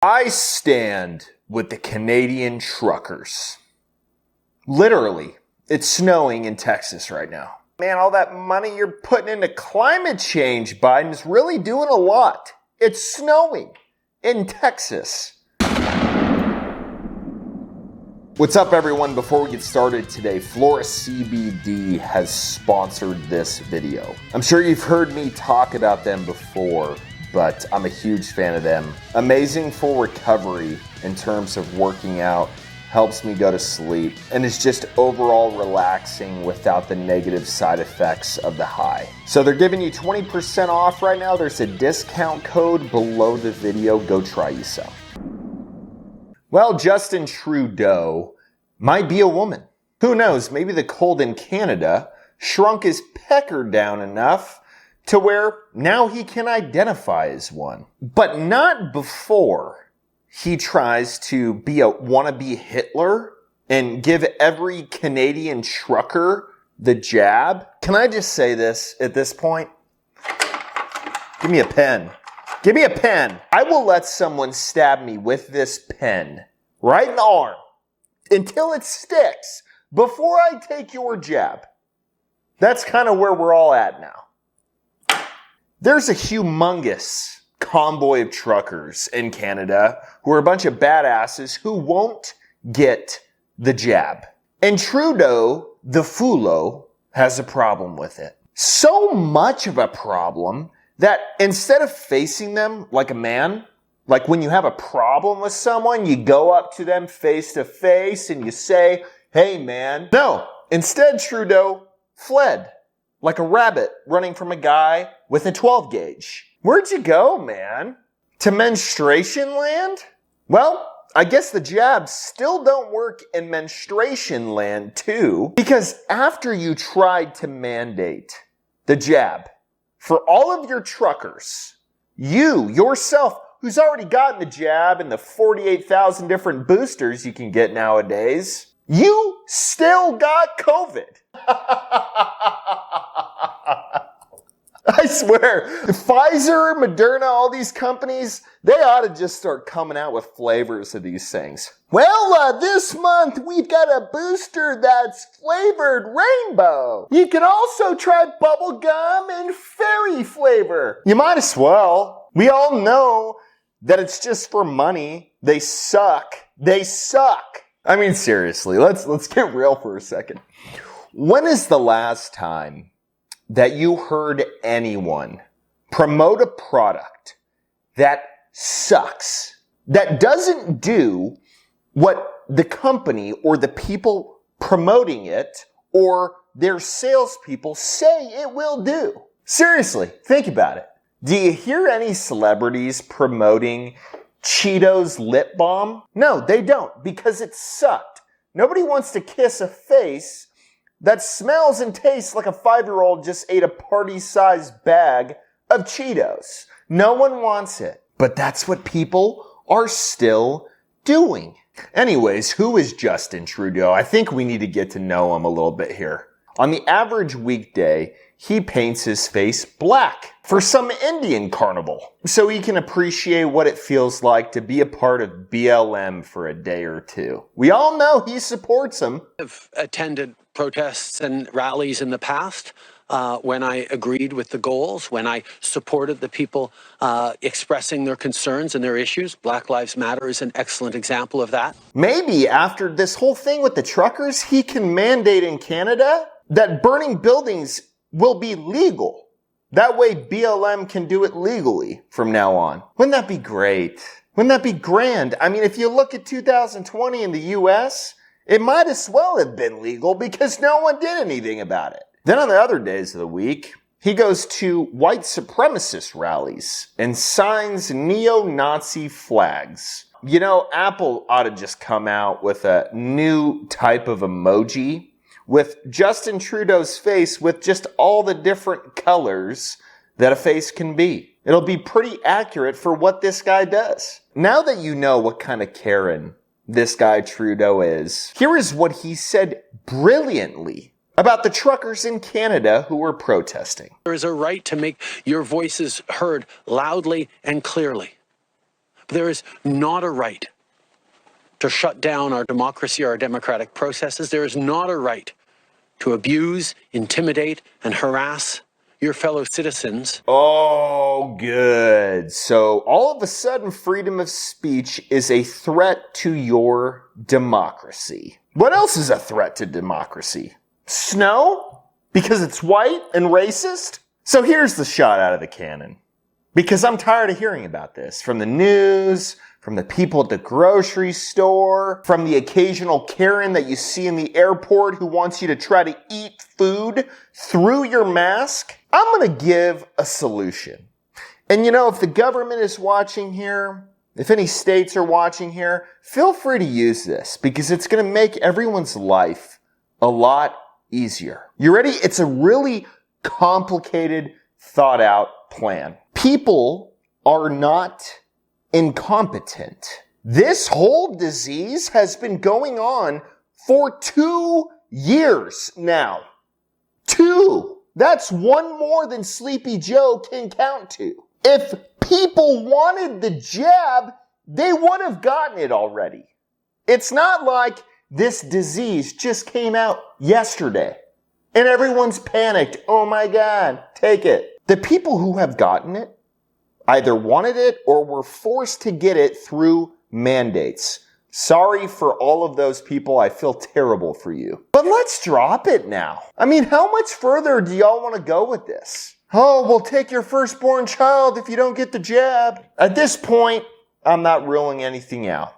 I stand with the Canadian truckers. Literally, it's snowing in Texas right now. Man, all that money you're putting into climate change, Biden, is really doing a lot. It's snowing in Texas. What's up, everyone? Before we get started today, Flora CBD has sponsored this video. I'm sure you've heard me talk about them before, but I'm a huge fan of them. Amazing for recovery in terms of working out, helps me go to sleep, and is just overall relaxing without the negative side effects of the high. So they're giving you 20% off right now. There's a discount code below the video. Go try you some. Well, Justin Trudeau might be a woman. Who knows? Maybe the cold in Canada shrunk his pecker down enough to where now he can identify as one. But not before he tries to be a wannabe Hitler and give every Canadian trucker the jab. Can I just say this at this point? Give me a pen. Give me a pen. I will let someone stab me with this pen right in the arm until it sticks before I take your jab. That's kind of where we're all at now. There's a humongous convoy of truckers in Canada who are a bunch of badasses who won't get the jab. And Trudeau, the Fulo, has a problem with it. So much of a problem that instead of facing them like a man, like when you have a problem with someone, you go up to them face to face and you say, "Hey man." No, instead Trudeau fled like a rabbit running from a guy with a 12 gauge. Where'd you go, man? To menstruation land? Well, I guess the jabs still don't work in menstruation land too, because after you tried to mandate the jab for all of your truckers, you yourself, who's already gotten the jab and the 48,000 different boosters you can get nowadays, you still got COVID. I swear, Pfizer, Moderna, all these companies, they ought to just start coming out with flavors of these things. Well, this month we've got a booster that's flavored rainbow. You can also try bubble gum and fairy flavor. You might as well. We all know that it's just for money. They suck. They suck. I mean, seriously, let's get real for a second. When is the last time that you heard anyone promote a product that sucks, that doesn't do what the company or the people promoting it or their salespeople say it will do? Seriously, think about it. Do you hear any celebrities promoting Cheetos lip balm? No, they don't, because it sucked. Nobody wants to kiss a face that smells and tastes like a 5-year-old just ate a party-sized bag of Cheetos. No one wants it. But that's what people are still doing. Anyways, who is Justin Trudeau? I think we need to get to know him a little bit here. On the average weekday, he paints his face black for some Indian carnival so he can appreciate what it feels like to be a part of BLM for a day or two. We all know he supports him. I've attended protests and rallies in the past when I agreed with the goals, when I supported the people expressing their concerns and their issues. Black Lives Matter is an excellent example of that. Maybe after this whole thing with the truckers, he can mandate in Canada that burning buildings will be legal. That way BLM can do it legally from now on. Wouldn't that be great? Wouldn't that be grand? I mean, if you look at 2020 in the US, it might as well have been legal because no one did anything about it. Then on the other days of the week, he goes to white supremacist rallies and signs neo-Nazi flags. You know, Apple ought to just come out with a new type of emoji with Justin Trudeau's face with just all the different colors that a face can be. It'll be pretty accurate for what this guy does. Now that you know what kind of Karen this guy Trudeau is, here is what he said brilliantly about the truckers in Canada who were protesting. There is a right to make your voices heard loudly and clearly. There is not a right to shut down our democracy, our democratic processes. There is not a right to abuse, intimidate, and harass your fellow citizens. Oh, good. So all of a sudden, freedom of speech is a threat to your democracy. What else is a threat to democracy? Snow? Because it's white and racist? So here's the shot out of the cannon. Because I'm tired of hearing about this from the news, from the people at the grocery store, from the occasional Karen that you see in the airport who wants you to try to eat food through your mask. I'm going to give a solution. And you know, if the government is watching here, if any states are watching here, feel free to use this because it's going to make everyone's life a lot easier. You ready? It's a really complicated, thought out plan. People are not incompetent. This whole disease has been going on for 2 years now. 2. That's one more than Sleepy Joe can count to. If people wanted the jab, they would have gotten it already. It's not like this disease just came out yesterday and everyone's panicked. Oh my God, take it. The people who have gotten it either wanted it or were forced to get it through mandates. Sorry for all of those people. I feel terrible for you. But let's drop it now. I mean, how much further do y'all want to go with this? Oh, we'll take your firstborn child if you don't get the jab. At this point, I'm not ruling anything out.